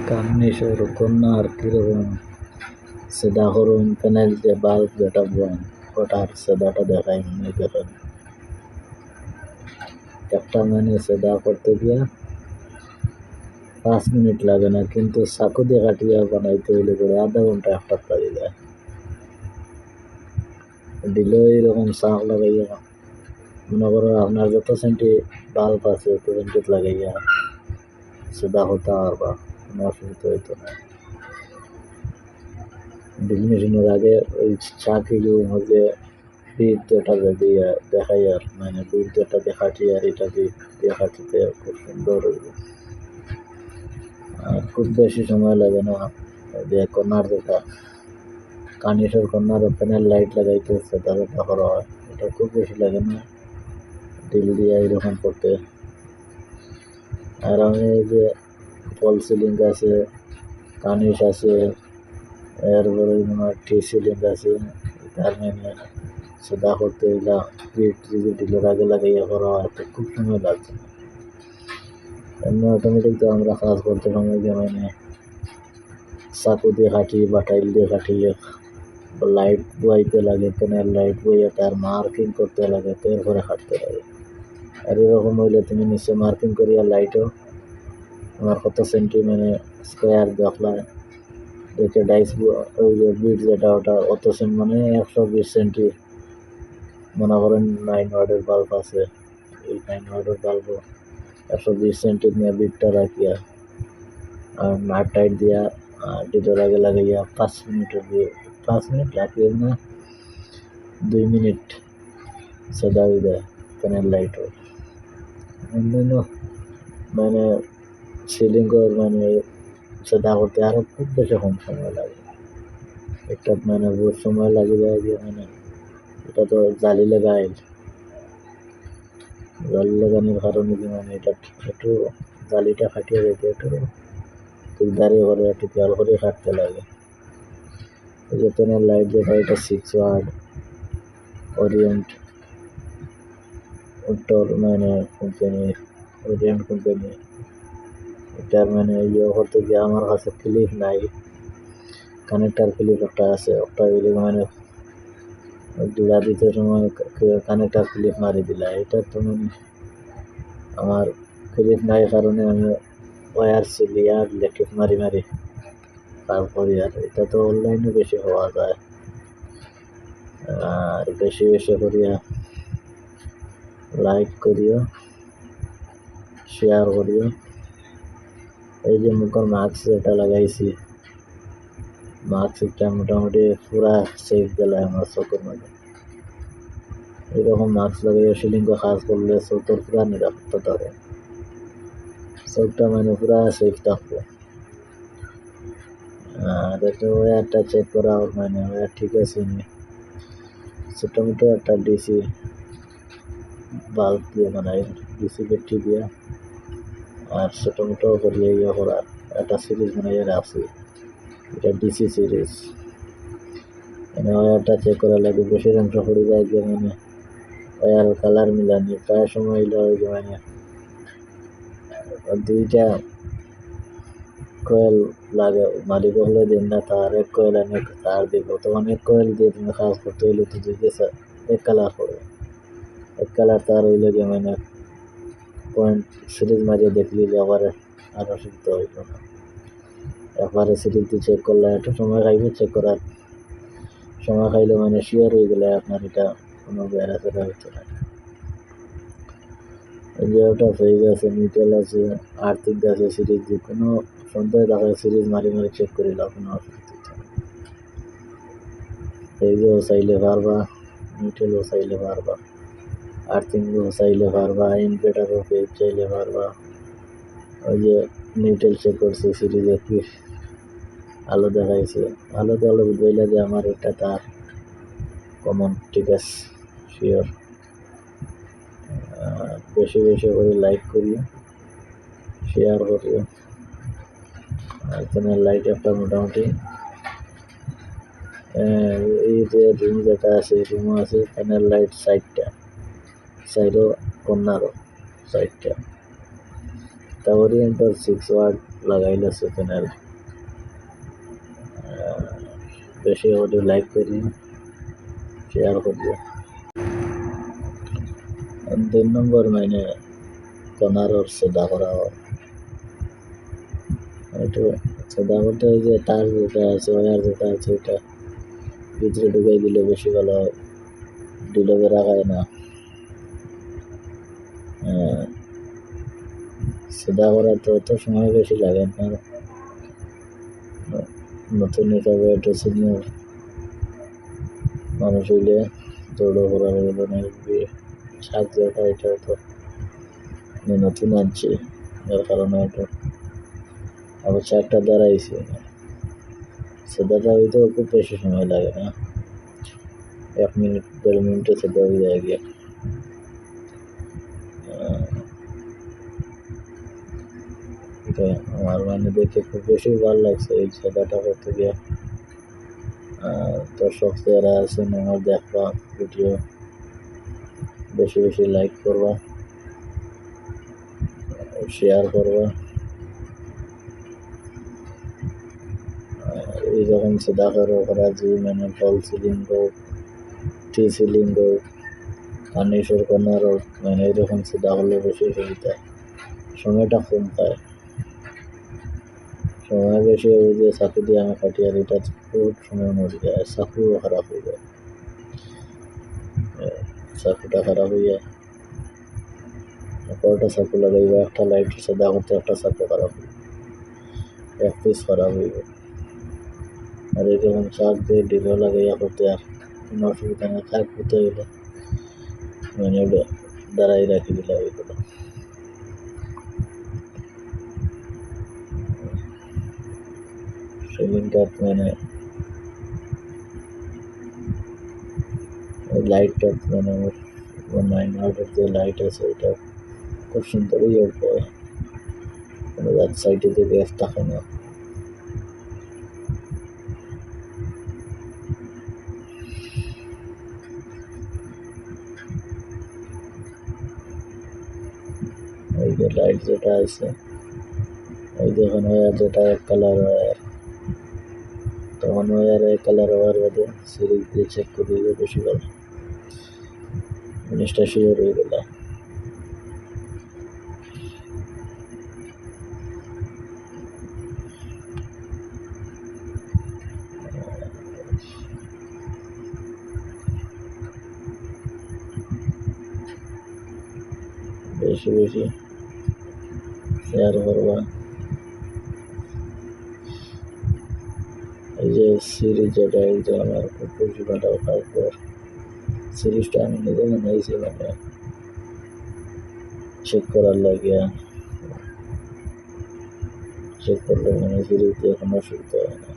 কার্নিশের কন্যার কীরকম সেদা করুন প্যানেল যে বাল্ব যেটা বন ওটার সেদাটা দেখাই মনে দেখেন একটা মানে সেদা করতে গিয়া 5 মিনিট লাগে না, কিন্তু চাকু দিয়ে কাটিয়া বানাইতে হইলে করে আধা ঘন্টা একটা লাগে যায়। দিলেও এইরকম চাক লাগাইয়া মনে করো আপনার যত সেন্টি বাল্ব আছে তত সেন্টিত লাগাইয়া সেদা হতে পারবা, কোনো অসুবিধা হইতো না। ড্রিল মেশিনের আগে ওই চাকিগুলোর মধ্যে বিট যেটা দিয়ে দেখাই আর মানে বিট যেটা দেখাচ্ছি আর এটা দিয়ে কাটিতে খুব সুন্দর হইব। আর খুব বেশি সময় লাগে না। যে কর্নার যেটা কার্নিশের কর্নার প্যানেল লাইট লাগাইতে সেটা যেটা করা হয় এটা খুব বেশি লাগে না ড্রিল দিয়ে এরকম করতে। আর আমি এই যে ফল সিলিং আছে, কার্নিশ আছে, এরপরে টি সিলিং আছে, তার মানে সেটা করতে এগুলা বিট যদি ড্রিলের আগে লাগাইয়া করা হয় তো খুব সময় লাগছে। এমনি অটোমেটিক তো আমরা কাজ করতে সময় যে মানে চাকু দিয়ে কাটি বা টাইল দিয়ে কাটিয়ে লাইট বইতে লাগে, প্যানেল লাইট বইয়ে তার মার্কিং করতে লাগে, এরপরে কাটতে লাগে। আর এরকম হইলে তুমি নিচে মার্কিং করিয়া লাইটও আমার কত সেন্টি মানে স্কোয়ার দেখলাম দেখে ডাইস ওই যে বিট যেটা ওটা অত সেন্ট মানে 120 সেন্টি মনে করেন 9 ওয়াটের বাল্ব আছে, এই 9 ওয়াটের বাল্ব 120 সেন্টি নিয়ে বিটটা রাখিয়া আর নাট টাইট দিয়া ডিটের আগে লাগাইয়া 5 মিনিট রাখিয়ে না 2 মিনিট সেদা হয়ে যায় প্যানেল লাইটও। অন্যান্য মানে সিলিং মানে সেদা করতে আরও খুব বেশি কম সময় লাগে। একটা মানে বহুত সময় লাগে যায় যে মানে এটা তো জালি লাগানোর কারণে যে মানে এটা একটু জালিটা ফাটিয়ে যেতে একটু দাঁড়িয়ে করে একটু খেয়াল করে কাটতে লাগে। এই যে প্যানেল লাইট যেটা এটা 6 ওয়াট ওরিয়েন্ট উত্তর মানে কোম্পানি ওরিয়েন্ট কোম্পানি। এটার মানে ইয়ে করতে গিয়ে আমার কাছে ক্লিপ নাই, কানেক্টার ক্লিপ একটা আছে, একটা মানে জোড়া দিতে সময় কানেক্টার ক্লিপ মারি দিলা। এটা তো মানে আমার ক্লিপ নাই কারণে আমি ওয়্যার সিলি আর ইলেকট্রিক মারি কাজ করি। আর এটা তো অনলাইনে বেশি হওয়া যায়। আর বেশি বেশি করিয়া লাইক করিও, শেয়ার করিও। এই যে মুখের মাস্ক যেটা লাগাইছি, মাস্কটা মোটামুটি পুরা সেফ গেল আমার চোখের মধ্যে। এরকম মাস্ক লাগাইয়া সিলিং কাজ করলে চোখের পুরা নিরাপত্তা থাকে, চোখটা মানে পুরা সেফ থাকবে। আর এটা ওয়্যারটা চেক করা মানে ওয়্যার ঠিক আছে নি। ছোটো মোটো একটা ডিসি বাল্ব দিয়ে বানাই, ডিসি ব্যাটারি দিয়ে আর ছোটো মোটো করিয়ে ইয়ে করা একটা সিরিজ বানাইয়ে রাখছি, এটা ডিসি সিরিজ। মানে ওয়্যারটা চেক করা লাগে, বেশি অংশ পড়ে যায় যে মানে ওয়্যার কালার মিলানি প্রায় সময় হইলে ওই যে মানে 2টা কয়েল লাগে, মালিক হলে দিন না তার এক কয়েল এনে তার দিব, তো অনেক কয়েল দিয়ে তুমি কাজ করতে হইলে তো এক কালার পড়বে, এক কালার তার হইলে যে মানে পয়েন্ট সিরিজ মারিয়ে দেখলি আবার আর অসুবিধা হইল না। একবারে সিরিজ দিয়ে চেক করলে একটু সময় খাইবে, চেক করার সময় খাইলে মানে শিওর হয়ে গেলে আপনার এটা কোনো বেড়াচেরা হইতে না। এই যে ওটা ফেজ আছে, নিউট্রাল আছে, আর্থিক আছে, সিরিজ দিয়ে কোনো সন্দেহ দেখা সিরিজ মারি চেক করিলাম, কোনো অসুবিধা হচ্ছে না। ফেজও চাইলে পারবা, নিউট্রালও চাইলে পারবা, আর্থিংও চাইলে পারবা, ইনভার্টারও ফেজ চাইলে পারবা। ওই যে নিউট্রাল চেক করছে, সিরিজে কি আলো দেখাইছে, আলোতে আলো বুঝাইলে যে আমার এটা তার কমন, ঠিক আছে শিওর। বেশি বেশি করে লাইক করিও, শেয়ার করিও। এখানে লাইট একটা মোটামুটি এই যে রুম যেটা আছে রুমও আছে, প্যানেল লাইট 4টা, সাইডও কর্নারও 4টা। তা ওরিয়েন্টাল 6 ওয়াট লাগাইলে চ্যানেল বেশি হলে লাইক করি শেয়ার করি 3 নম্বর মানে কনারর সেদা করা হয় একটু সেদা করতে হয় যে তার যেটা আছে ওয়ার যেটা আছে ওটা ভিতরে ঢুকাই দিলে বেশি ভালো হয় ডিলেবে রাখায় না সেদা করা তো অত সময় বেশি লাগে না নতুন হিসাবে একটা সিনিয়র মানুষ হইলে দৌড়ো করার জন্য সাহায্যটা এটা তো নতুন আনছি যার কারণে এটা আবার চারটা দাঁড়াইছি সেদাটা হইতেও খুব বেশি সময় লাগে না 1 মিনিট 1.5 মিনিটে সেদা হয়ে যায় গিয়ে এটা আমার মানে দেখে খুব বেশি ভালো লাগছে এই সেদাটা করতে গিয়ে দর্শক যারা আছেন আমার দেখবা ভিডিও বেশি বেশি লাইক করবা শেয়ার করবা এইরকম সেদা করা যে মানে ফল সিলিং হোক টি সিলিং হোক ফার্নিচার কর্নার হোক মানে এইরকম সেদা হলে বেশি সুবিধা সময়টা কম পায় সময় বেশি ওই যে চাকু দিয়ে আমি কাটিয়ে এটা খুব সময় মরে যায় আর চাকুও খারাপ হয়ে যায় চাকুটা খারাপ হয়ে যায় কয়টা চাকু লাগাইবা একটা লাইট সেদা করতে একটা চাকু খারাপ হয়ে এক পিস খারাপ হইব আর এরকম চাক দিয়ে ডিলও লাগাইয়া করতে আর কোনো অসুবিধা নেই চাক করতে গেলে মানে ওটা দাঁড়াই রাখি দিলে ওইগুলো সিলিংটা মানে লাইটটা মানে নাইন আউটের যে লাইট আছে ওটা খুব সুন্দরই অল্প রাত সাইডে যে গ্যাস থাকে না ওই যে লাইট যেটা আছে ওই দেখুন ওয়ার যেটা এক কালার ওয়ার তখন ওয়ার এক কালার হওয়ার বাদে সিরিজ দিয়ে চেক করে দিলে বেশি ভালো জিনিসটা শিওর হয়ে গেল বেশি বেশি শেয়ার করবা এই যে সিরিজ যেটা এই যে আমার খুব বেশি ভালো কাজ সিরিজটা আমি নিজে বানাইছি মানে চেক করার লাগিয়া চেক করলে মানে সিরিজ দিয়ে কোনো অসুবিধা হয় না